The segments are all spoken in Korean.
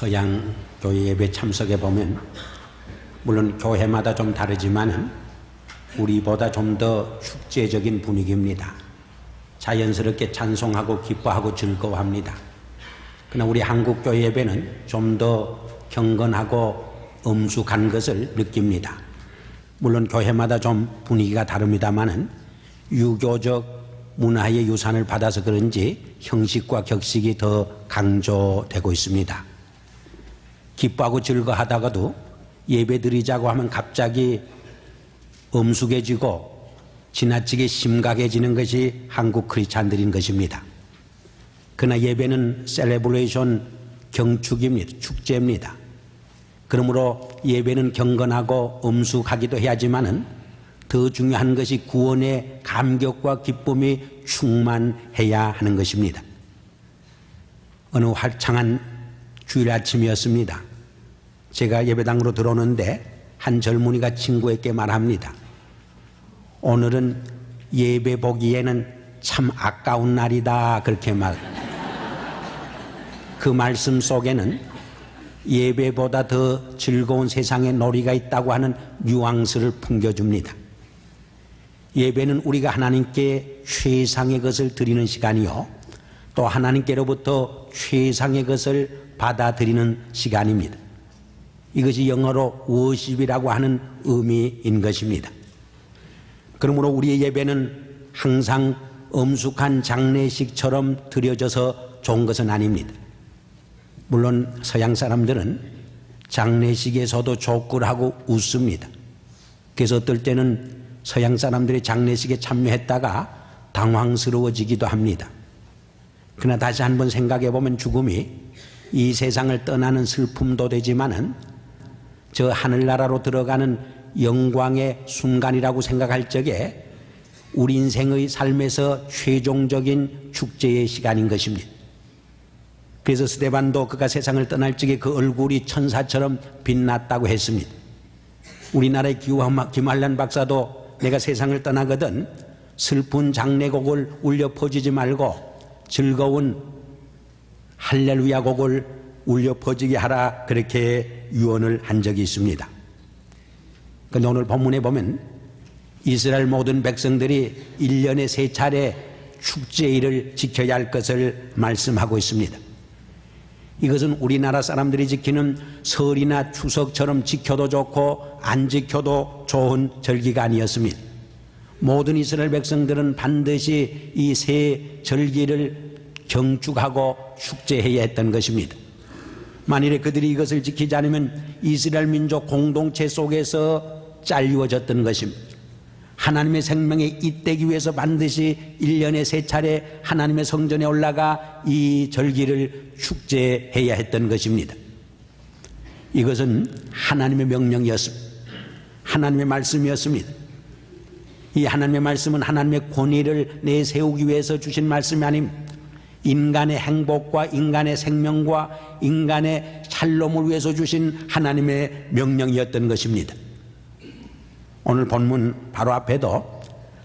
서양 교회 예배 참석해 보면 물론 교회마다 좀 다르지만은 우리보다 좀 더 축제적인 분위기입니다. 자연스럽게 찬송하고 기뻐하고 즐거워합니다. 그러나 우리 한국 교회 예배는 좀 더 경건하고 엄숙한 것을 느낍니다. 물론 교회마다 좀 분위기가 다릅니다만은 유교적 문화의 유산을 받아서 그런지 형식과 격식이 더 강조되고 있습니다. 기뻐하고 즐거워하다가도 예배 드리자고 하면 갑자기 엄숙해지고 지나치게 심각해지는 것이 한국 크리스찬들인 것입니다. 그러나 예배는 셀레브레이션 경축입니다. 축제입니다. 그러므로 예배는 경건하고 엄숙하기도 해야지만은 더 중요한 것이 구원의 감격과 기쁨이 충만해야 하는 것입니다. 어느 활창한 주일 아침이었습니다. 제가 예배당으로 들어오는데 한 젊은이가 친구에게 말합니다. 오늘은 예배 보기에는 참 아까운 날이다. 그렇게 그 말씀 속에는 예배보다 더 즐거운 세상에 놀이가 있다고 하는 뉘앙스를 풍겨줍니다. 예배는 우리가 하나님께 최상의 것을 드리는 시간이요, 또 하나님께로부터 최상의 것을 받아들이는 시간입니다. 이것이 영어로 워십이라고 하는 의미인 것입니다. 그러므로 우리의 예배는 항상 엄숙한 장례식처럼 드려져서 좋은 것은 아닙니다. 물론 서양 사람들은 장례식에서도 조kur하고 웃습니다. 그래서 어떨 때는 서양 사람들이 장례식에 참여했다가 당황스러워지기도 합니다. 그러나 다시 한번 생각해 보면 죽음이 이 세상을 떠나는 슬픔도 되지만은 저 하늘나라로 들어가는 영광의 순간이라고 생각할 적에 우리 인생의 삶에서 최종적인 축제의 시간인 것입니다. 그래서 스데반도 그가 세상을 떠날 적에 그 얼굴이 천사처럼 빛났다고 했습니다. 우리나라의 김환란 박사도 내가 세상을 떠나거든 슬픈 장례곡을 울려 퍼지지 말고 즐거운 할렐루야 곡을 울려 퍼지게 하라, 그렇게 유언을 한 적이 있습니다. 그런데 오늘 본문에 보면 이스라엘 모든 백성들이 1년에 3차례 축제일을 지켜야 할 것을 말씀하고 있습니다. 이것은 우리나라 사람들이 지키는 설이나 추석처럼 지켜도 좋고 안 지켜도 좋은 절기가 아니었습니다. 모든 이스라엘 백성들은 반드시 이 세 절기를 경축하고 축제해야 했던 것입니다. 만일에 그들이 이것을 지키지 않으면 이스라엘 민족 공동체 속에서 잘리워졌던 것입니다. 하나님의 생명에 잇대기 위해서 반드시 1년에 3차례 하나님의 성전에 올라가 이 절기를 축제해야 했던 것입니다. 이것은 하나님의 명령이었습니다. 하나님의 말씀이었습니다. 이 하나님의 말씀은 하나님의 권위를 내세우기 위해서 주신 말씀이 아닙니다. 인간의 행복과 인간의 생명과 인간의 샬롬을 위해서 주신 하나님의 명령이었던 것입니다. 오늘 본문 바로 앞에도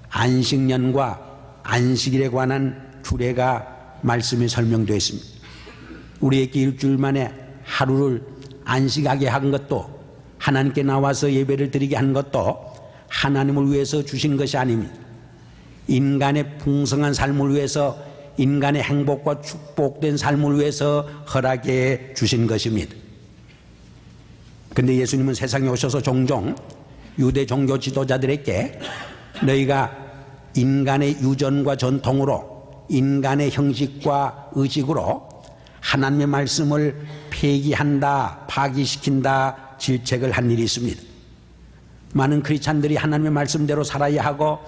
안식년과 안식일에 관한 규례가 말씀이 설명되어 있습니다. 우리에게 일주일 만에 하루를 안식하게 한 것도, 하나님께 나와서 예배를 드리게 한 것도 하나님을 위해서 주신 것이 아닙니다. 인간의 풍성한 삶을 위해서, 인간의 행복과 축복된 삶을 위해서 허락해 주신 것입니다. 그런데 예수님은 세상에 오셔서 종종 유대 종교 지도자들에게 너희가 인간의 유전과 전통으로, 인간의 형식과 의식으로 하나님의 말씀을 폐기한다, 파기시킨다 질책을 한 일이 있습니다. 많은 크리스찬들이 하나님의 말씀대로 살아야 하고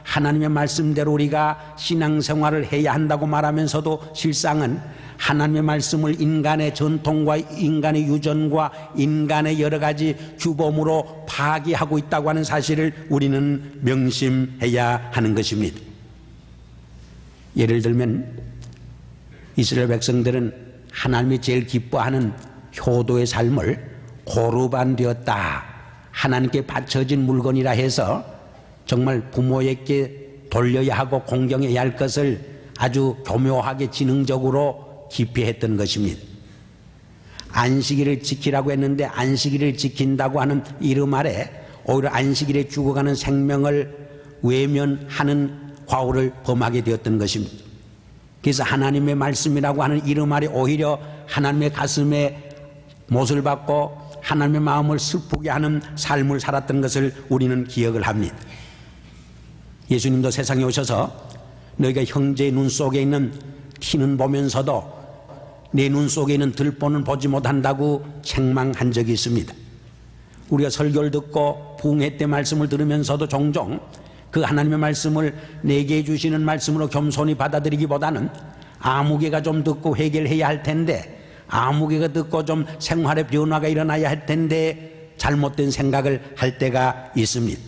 하나님의 말씀대로 우리가 신앙생활을 해야 한다고 말하면서도 실상은 하나님의 말씀을 인간의 전통과 인간의 유전과 인간의 여러 가지 규범으로 파기하고 있다고 하는 사실을 우리는 명심해야 하는 것입니다. 예를 들면 이스라엘 백성들은 하나님이 제일 기뻐하는 효도의 삶을 고르반 되었다, 하나님께 바쳐진 물건이라 해서 정말 부모에게 돌려야 하고 공경해야 할 것을 아주 교묘하게 지능적으로 기피했던 것입니다. 안식일을 지키라고 했는데 안식일을 지킨다고 하는 이름 아래 오히려 안식일에 죽어가는 생명을 외면하는 과오를 범하게 되었던 것입니다. 그래서 하나님의 말씀이라고 하는 이름 아래 오히려 하나님의 가슴에 못을 박고 하나님의 마음을 슬프게 하는 삶을 살았던 것을 우리는 기억을 합니다. 예수님도 세상에 오셔서 너희가 형제의 눈 속에 있는 티는 보면서도 내 눈 속에 있는 들보는 보지 못한다고 책망한 적이 있습니다. 우리가 설교를 듣고 부흥회 때 말씀을 들으면서도 종종 그 하나님의 말씀을 내게 주시는 말씀으로 겸손히 받아들이기보다는 아무개가 좀 듣고 해결해야 할 텐데, 아무개가 듣고 좀 생활의 변화가 일어나야 할 텐데 잘못된 생각을 할 때가 있습니다.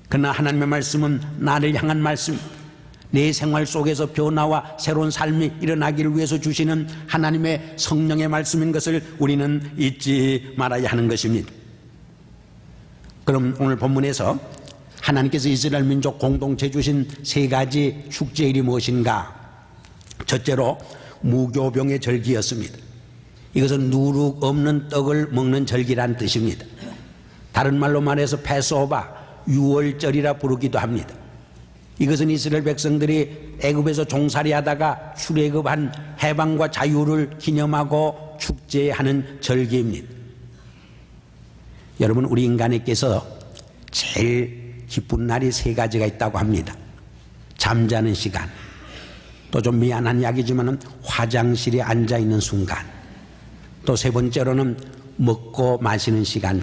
그러나 하나님의 말씀은 나를 향한 말씀, 내 생활 속에서 변화와 새로운 삶이 일어나기를 위해서 주시는 하나님의 성령의 말씀인 것을 우리는 잊지 말아야 하는 것입니다. 그럼 오늘 본문에서 하나님께서 이스라엘 민족 공동체 주신 세 가지 축제일이 무엇인가? 첫째로 무교병의 절기였습니다. 이것은 누룩 없는 떡을 먹는 절기란 뜻입니다. 다른 말로 말해서 패스오버, 유월절이라 부르기도 합니다. 이것은 이스라엘 백성들이 애굽에서 종살이하다가 출애굽한 해방과 자유를 기념하고 축제하는 절기입니다. 여러분, 우리 인간에게서 제일 기쁜 날이 세 가지가 있다고 합니다. 잠자는 시간, 또 좀 미안한 이야기지만 화장실에 앉아있는 순간, 또 세 번째로는 먹고 마시는 시간.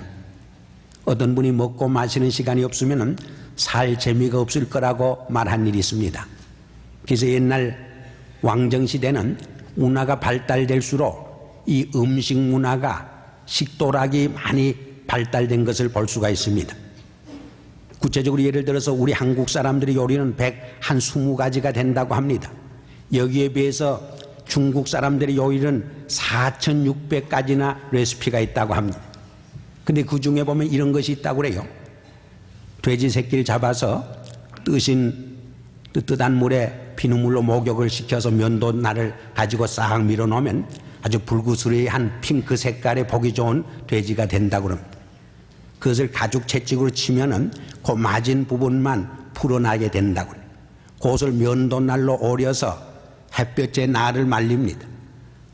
어떤 분이 먹고 마시는 시간이 없으면 살 재미가 없을 거라고 말한 일이 있습니다. 그래서 옛날 왕정시대는 문화가 발달될수록 이 음식 문화가 식도락이 많이 발달된 것을 볼 수가 있습니다. 구체적으로 예를 들어서 우리 한국 사람들의 요리는 120가지가 된다고 합니다. 여기에 비해서 중국 사람들의 요리는 4,600가지나 레시피가 있다고 합니다. 근데 그 중에 보면 이런 것이 있다고 그래요. 돼지 새끼를 잡아서 뜨뜻한 물에 비눗물로 목욕을 시켜서 면도날을 가지고 싹 밀어놓으면 아주 불구스레한 핑크 색깔의 보기 좋은 돼지가 된다고 합니다. 그것을 가죽 채찍으로 치면은 그 맞은 부분만 풀어나게 된다고 합니다. 그것을 면도날로 오려서 햇볕에 날을 말립니다.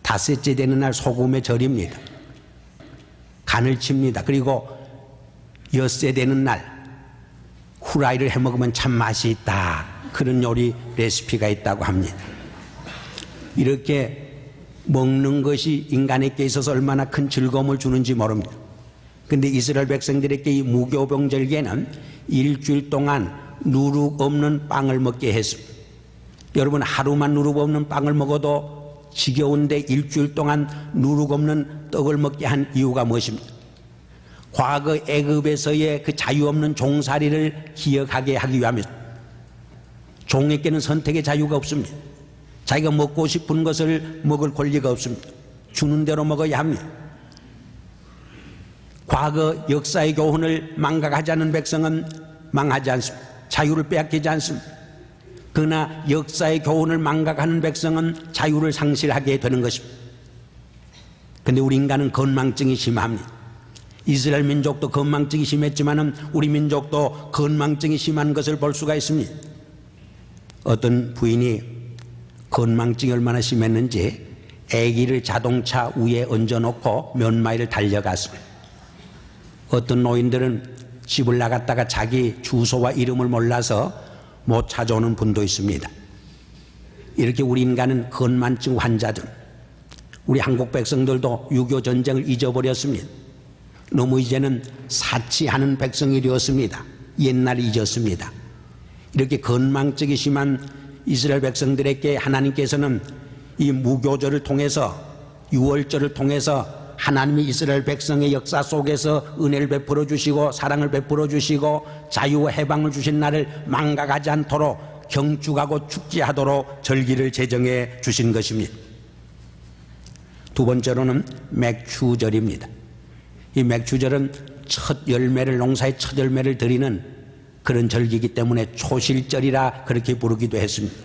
닷새째 되는 날 소금에 절입니다. 간을 칩니다. 그리고 엿새 되는 날 후라이를 해먹으면 참 맛이 있다. 그런 요리 레시피가 있다고 합니다. 이렇게 먹는 것이 인간에게 있어서 얼마나 큰 즐거움을 주는지 모릅니다. 그런데 이스라엘 백성들에게 이 무교병절기에는 일주일 동안 누룩 없는 빵을 먹게 했습니다. 여러분, 하루만 누룩 없는 빵을 먹어도 지겨운데 일주일 동안 누룩 없는 떡을 먹게 한 이유가 무엇입니까? 과거 애굽에서의 그 자유 없는 종살이를 기억하게 하기 위함입니다. 종에게는 선택의 자유가 없습니다. 자기가 먹고 싶은 것을 먹을 권리가 없습니다. 주는 대로 먹어야 합니다. 과거 역사의 교훈을 망각하지 않은 백성은 망하지 않습니다. 자유를 빼앗기지 않습니다. 그러나 역사의 교훈을 망각하는 백성은 자유를 상실하게 되는 것입니다. 그런데 우리 인간은 건망증이 심합니다. 이스라엘 민족도 건망증이 심했지만 우리 민족도 건망증이 심한 것을 볼 수가 있습니다. 어떤 부인이 건망증이 얼마나 심했는지 아기를 자동차 위에 얹어놓고 몇 마일을 달려갔습니다. 어떤 노인들은 집을 나갔다가 자기 주소와 이름을 몰라서 못 찾아오는 분도 있습니다. 이렇게 우리 인간은 건망증 환자들, 우리 한국 백성들도 6.25 전쟁을 잊어버렸습니다. 너무 이제는 사치하는 백성이 되었습니다. 옛날 잊었습니다. 이렇게 건망증이 심한 이스라엘 백성들에게 하나님께서는 이 무교절을 통해서, 유월절을 통해서 하나님이 이스라엘 백성의 역사 속에서 은혜를 베풀어 주시고 사랑을 베풀어 주시고 자유와 해방을 주신 날을 망각하지 않도록 경축하고 축제하도록 절기를 제정해 주신 것입니다. 두 번째로는 맥추절입니다. 이 맥추절은 첫 열매를, 농사의 첫 열매를 드리는 그런 절기이기 때문에 초실절이라 그렇게 부르기도 했습니다.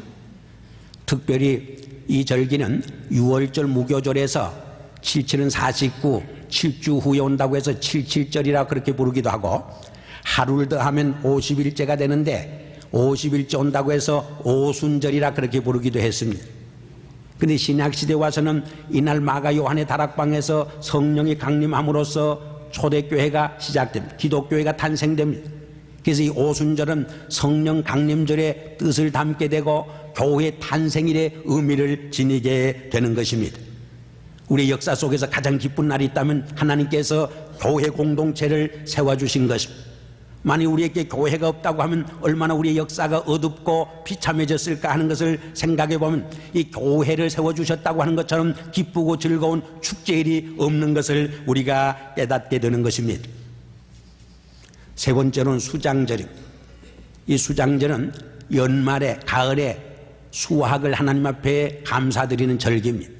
특별히 이 절기는 유월절 무교절에서 77은 49, 7주 후에 온다고 해서 77절이라 그렇게 부르기도 하고, 하루를 더하면 50일째가 되는데 50일째 온다고 해서 오순절이라 그렇게 부르기도 했습니다. 그런데 신약시대에 와서는 이날 마가 요한의 다락방에서 성령이 강림함으로써 초대교회가 시작됩니다. 기독교회가 탄생됩니다. 그래서 이 오순절은 성령 강림절의 뜻을 담게 되고 교회 탄생일의 의미를 지니게 되는 것입니다. 우리 역사 속에서 가장 기쁜 날이 있다면 하나님께서 교회 공동체를 세워주신 것입니다. 만약 우리에게 교회가 없다고 하면 얼마나 우리의 역사가 어둡고 비참해졌을까 하는 것을 생각해 보면 이 교회를 세워주셨다고 하는 것처럼 기쁘고 즐거운 축제일이 없는 것을 우리가 깨닫게 되는 것입니다. 세 번째로는 수장절입니다. 이 수장절은 연말에 가을에 수확을 하나님 앞에 감사드리는 절기입니다.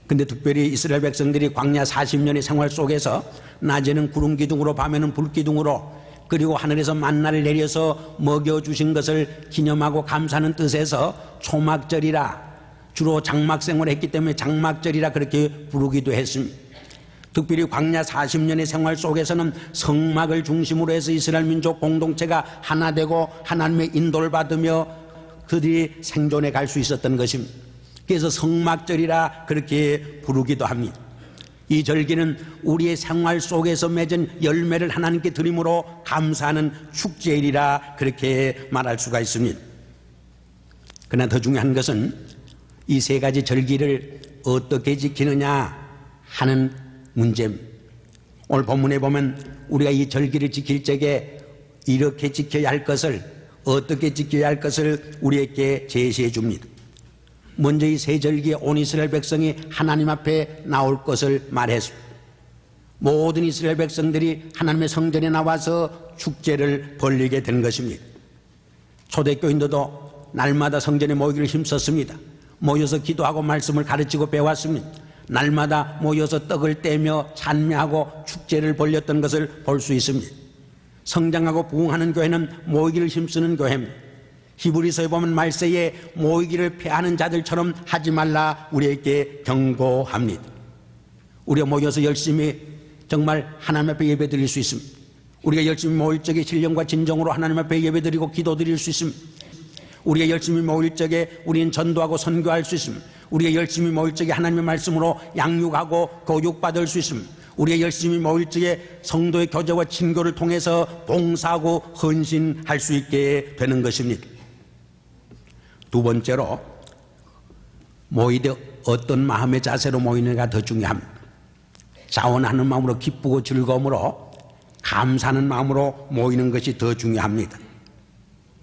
근데 특별히 이스라엘 백성들이 광야 40년의 생활 속에서 낮에는 구름 기둥으로 밤에는 불 기둥으로 그리고 하늘에서 만나를 내려서 먹여주신 것을 기념하고 감사하는 뜻에서 초막절이라, 주로 장막 생활을 했기 때문에 장막절이라 그렇게 부르기도 했습니다. 특별히 광야 40년의 생활 속에서는 성막을 중심으로 해서 이스라엘 민족 공동체가 하나 되고 하나님의 인도를 받으며 그들이 생존해 갈 수 있었던 것입니다. 그래서 성막절이라 그렇게 부르기도 합니다. 이 절기는 우리의 생활 속에서 맺은 열매를 하나님께 드림으로 감사하는 축제일이라 그렇게 말할 수가 있습니다. 그러나 더 중요한 것은 이 세 가지 절기를 어떻게 지키느냐 하는 문제입니다. 오늘 본문에 보면 우리가 이 절기를 지킬 적에 이렇게 지켜야 할 것을, 어떻게 지켜야 할 것을 우리에게 제시해 줍니다. 먼저 이 세 절기에 온 이스라엘 백성이 하나님 앞에 나올 것을 말했습니다. 모든 이스라엘 백성들이 하나님의 성전에 나와서 축제를 벌리게 된 것입니다. 초대교인들도 날마다 성전에 모이기를 힘썼습니다. 모여서 기도하고 말씀을 가르치고 배웠습니다. 날마다 모여서 떡을 떼며 찬미하고 축제를 벌렸던 것을 볼 수 있습니다. 성장하고 부흥하는 교회는 모이기를 힘쓰는 교회입니다. 히브리서에 보면 말세에 모이기를 패하는 자들처럼 하지 말라 우리에게 경고합니다. 우리가 모여서 열심히 정말 하나님 앞에 예배 드릴 수 있습니다. 우리가 열심히 모일 적에 신령과 진정으로 하나님 앞에 예배 드리고 기도 드릴 수 있습니다. 우리가 열심히 모일 적에 우리는 전도하고 선교할 수 있습니다. 우리가 열심히 모일 적에 하나님의 말씀으로 양육하고 교육받을 수 있습니다. 우리가 열심히 모일 적에 성도의 교제와 친교를 통해서 봉사하고 헌신할 수 있게 되는 것입니다. 두 번째로 모이되 어떤 마음의 자세로 모이는가 더 중요합니다. 자원하는 마음으로 기쁘고 즐거움으로 감사하는 마음으로 모이는 것이 더 중요합니다.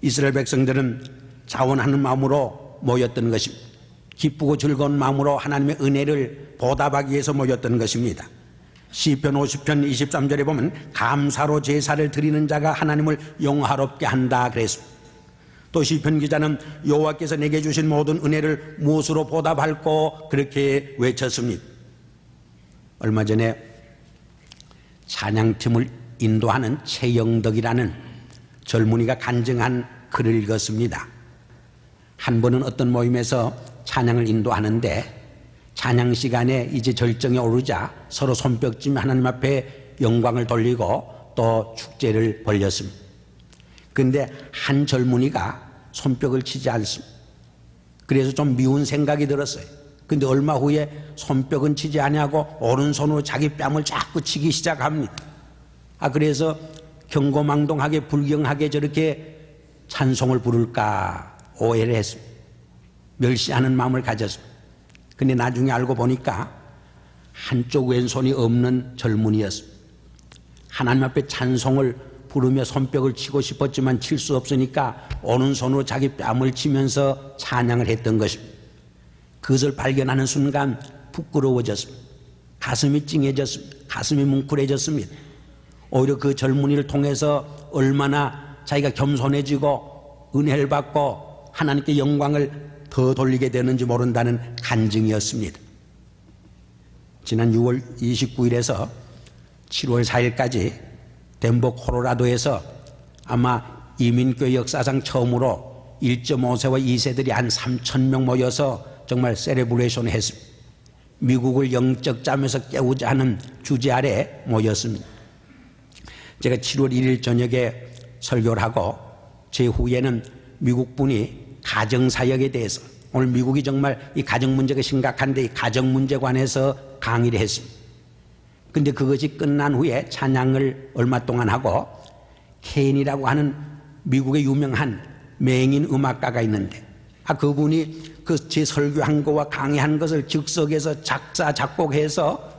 이스라엘 백성들은 자원하는 마음으로 모였던 것입니다. 기쁘고 즐거운 마음으로 하나님의 은혜를 보답하기 위해서 모였던 것입니다. 시편 50편 23절에 보면 감사로 제사를 드리는 자가 하나님을 영화롭게 한다 그랬습니다. 또 시편 기자는 여호와께서 내게 주신 모든 은혜를 무엇으로 보답할꼬 그렇게 외쳤습니다. 얼마 전에 찬양팀을 인도하는 최영덕이라는 젊은이가 간증한 글을 읽었습니다. 한 번은 어떤 모임에서 찬양을 인도하는데 찬양 시간에 이제 절정에 오르자 서로 손뼉치며 하나님 앞에 영광을 돌리고 또 축제를 벌였습니다. 그런데 한 젊은이가 손뼉을 치지 않습니다. 그래서 좀 미운 생각이 들었어요. 그런데 얼마 후에 손뼉은 치지 아니하고 오른손으로 자기 뺨을 자꾸 치기 시작합니다. 그래서 경고망동하게 불경하게 저렇게 찬송을 부를까 오해를 했습니다. 멸시하는 마음을 가졌습니다. 근데 나중에 알고 보니까 한쪽 왼손이 없는 젊은이였습니다. 하나님 앞에 찬송을 부르며 손뼉을 치고 싶었지만 칠 수 없으니까 오른손으로 자기 뺨을 치면서 찬양을 했던 것입니다. 그것을 발견하는 순간 부끄러워졌습니다. 가슴이 찡해졌습니다. 가슴이 뭉클해졌습니다. 오히려 그 젊은이를 통해서 얼마나 자기가 겸손해지고 은혜를 받고 하나님께 영광을 더 돌리게 되는지 모른다는 간증이었습니다. 지난 6월 29일에서 7월 4일까지 덴버 콜로라도에서 아마 이민교회 역사상 처음으로 1.5세와 2세들이 한 3,000명 모여서 정말 세레브레이션을 했습니다. 미국을 영적 잠에서 깨우자 하는 주제 아래 모였습니다. 제가 7월 1일 저녁에 설교를 하고 제 후에는 미국 분이 가정사역에 대해서, 오늘 미국이 정말 이 가정 문제가 심각한데 이 가정 문제에 관해서 강의를 했습니다. 근데 그것이 끝난 후에 찬양을 얼마 동안 하고 켄이라고 하는 미국의 유명한 맹인 음악가가 있는데 그분이 그 제 설교한 거와 강의한 것을 즉석에서 작사 작곡해서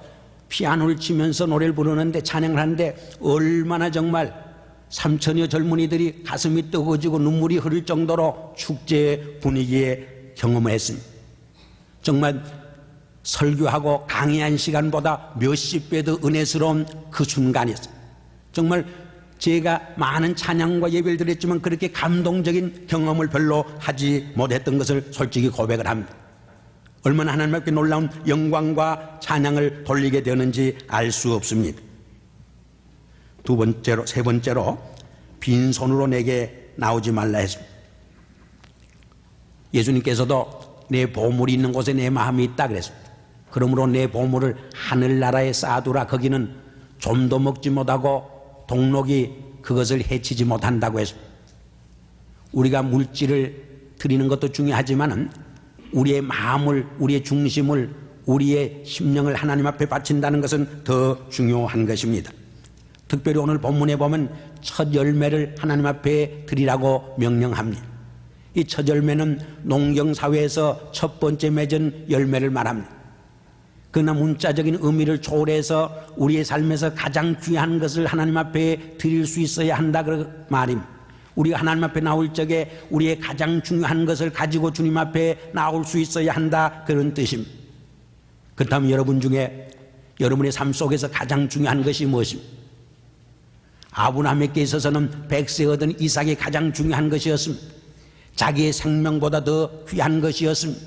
피아노를 치면서 노래를 부르는데 찬양을 하는데 얼마나 정말 3천여 젊은이들이 가슴이 뜨거워지고 눈물이 흐를 정도로 축제 분위기에 경험을 했습니다. 정말 설교하고 강의한 시간보다 몇십 배 더 은혜스러운 그 순간이었어요. 정말 제가 많은 찬양과 예배를 드렸지만 그렇게 감동적인 경험을 별로 하지 못했던 것을 솔직히 고백을 합니다. 얼마나 하나님 앞에 놀라운 영광과 찬양을 돌리게 되는지 알 수 없습니다. 세 번째로 빈손으로 내게 나오지 말라 했습니다. 예수님께서도 내 보물이 있는 곳에 내 마음이 있다 그랬습니다. 그러므로 내 보물을 하늘나라에 쌓아두라. 거기는 좀도 먹지 못하고 동록이 그것을 해치지 못한다고 했습니다. 우리가 물질을 드리는 것도 중요하지만 우리의 마음을, 우리의 중심을, 우리의 심령을 하나님 앞에 바친다는 것은 더 중요한 것입니다. 특별히 오늘 본문에 보면 첫 열매를 하나님 앞에 드리라고 명령합니다. 이 첫 열매는 농경사회에서 첫 번째 맺은 열매를 말합니다. 그러나 문자적인 의미를 초월해서 우리의 삶에서 가장 귀한 것을 하나님 앞에 드릴 수 있어야 한다 그 말입니다. 우리가 하나님 앞에 나올 적에 우리의 가장 중요한 것을 가지고 주님 앞에 나올 수 있어야 한다 그런 뜻입니다. 그렇다면 여러분 중에 여러분의 삶 속에서 가장 중요한 것이 무엇입니까? 아브라함에게 있어서는 100세 얻은 이삭이 가장 중요한 것이었습니다. 자기의 생명보다 더 귀한 것이었습니다.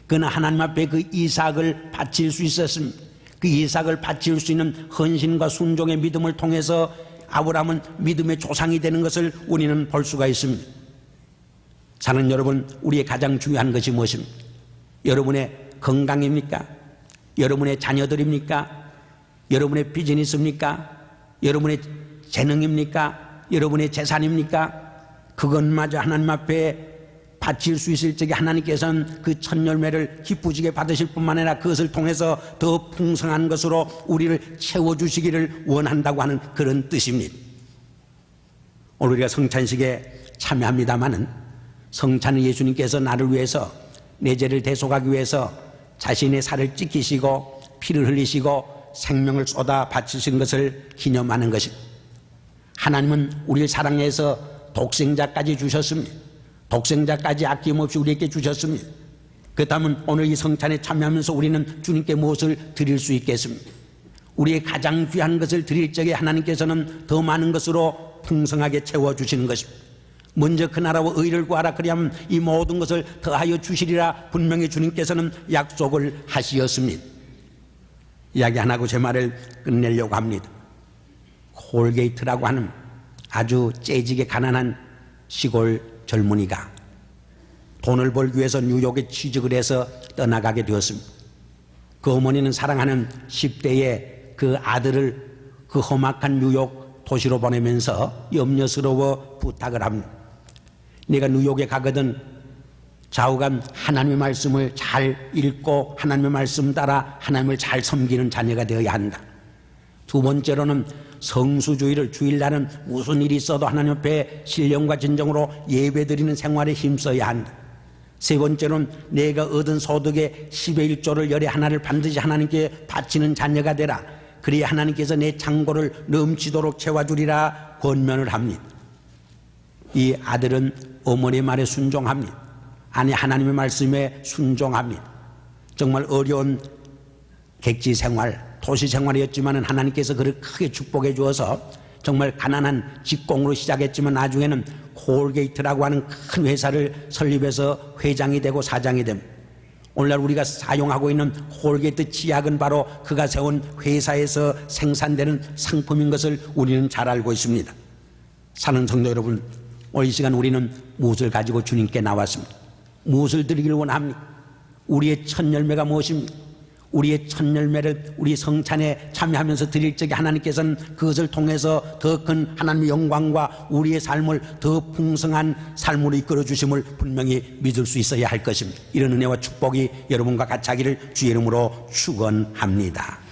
그러나 하나님 앞에 그 이삭을 바칠 수 있었습니다. 그 이삭을 바칠 수 있는 헌신과 순종의 믿음을 통해서 아브라함은 믿음의 조상이 되는 것을 우리는 볼 수가 있습니다. 사는 여러분, 우리의 가장 중요한 것이 무엇입니까? 여러분의 건강입니까? 여러분의 자녀들입니까? 여러분의 비즈니스입니까? 여러분의 재능입니까? 여러분의 재산입니까? 그것마저 하나님 앞에 바칠 수 있을 적에 하나님께서는 그 첫 열매를 기쁘시게 받으실 뿐만 아니라 그것을 통해서 더 풍성한 것으로 우리를 채워주시기를 원한다고 하는 그런 뜻입니다. 오늘 우리가 성찬식에 참여합니다마는 성찬은 예수님께서 나를 위해서 내 죄를 대속하기 위해서 자신의 살을 찢기시고 피를 흘리시고 생명을 쏟아 바치신 것을 기념하는 것입니다. 하나님은 우리를 사랑해서 독생자까지 주셨습니다. 독생자까지 아낌없이 우리에게 주셨습니다. 그렇다면 오늘 이 성찬에 참여하면서 우리는 주님께 무엇을 드릴 수 있겠습니까? 우리의 가장 귀한 것을 드릴 적에 하나님께서는 더 많은 것으로 풍성하게 채워주시는 것입니다. 먼저 그 나라와 의를 구하라. 그리하면 이 모든 것을 더하여 주시리라. 분명히 주님께서는 약속을 하시었습니다. 이야기 안 하고 제 말을 끝내려고 합니다. 콜게이트라고 하는 아주 째지게 가난한 시골 젊은이가 돈을 벌기 위해서 뉴욕에 취직을 해서 떠나가게 되었습니다. 그 어머니는 사랑하는 10대의 그 아들을 그 험악한 뉴욕 도시로 보내면서 염려스러워 부탁을 합니다. 내가 뉴욕에 가거든 좌우간 하나님의 말씀을 잘 읽고 하나님의 말씀 따라 하나님을 잘 섬기는 자녀가 되어야 한다. 두 번째로는 성수주의를, 주일날은 무슨 일이 있어도 하나님 앞에 신령과 진정으로 예배드리는 생활에 힘써야 한다. 세 번째로는 내가 얻은 소득의 10의 1조를 열의 하나를 반드시 하나님께 바치는 자녀가 되라. 그래야 하나님께서 내 창고를 넘치도록 채워주리라 권면을 합니다. 이 아들은 어머니의 말에 순종합니다. 아니 하나님의 말씀에 순종합니다. 정말 어려운 객지 생활, 도시 생활이었지만 하나님께서 그를 크게 축복해 주어서 정말 가난한 직공으로 시작했지만 나중에는 콜게이트라고 하는 큰 회사를 설립해서 회장이 되고 사장이 됩니다. 오늘날 우리가 사용하고 있는 콜게이트 치약은 바로 그가 세운 회사에서 생산되는 상품인 것을 우리는 잘 알고 있습니다. 사는 성도 여러분, 오늘 이 시간 우리는 무엇을 가지고 주님께 나왔습니다. 무엇을 드리기를 원합니까? 우리의 첫 열매가 무엇입니까? 우리의 첫 열매를 우리 성찬에 참여하면서 드릴 적에 하나님께서는 그것을 통해서 더 큰 하나님의 영광과 우리의 삶을 더 풍성한 삶으로 이끌어 주심을 분명히 믿을 수 있어야 할 것입니다. 이런 은혜와 축복이 여러분과 같이 하기를 주의 이름으로 축원합니다.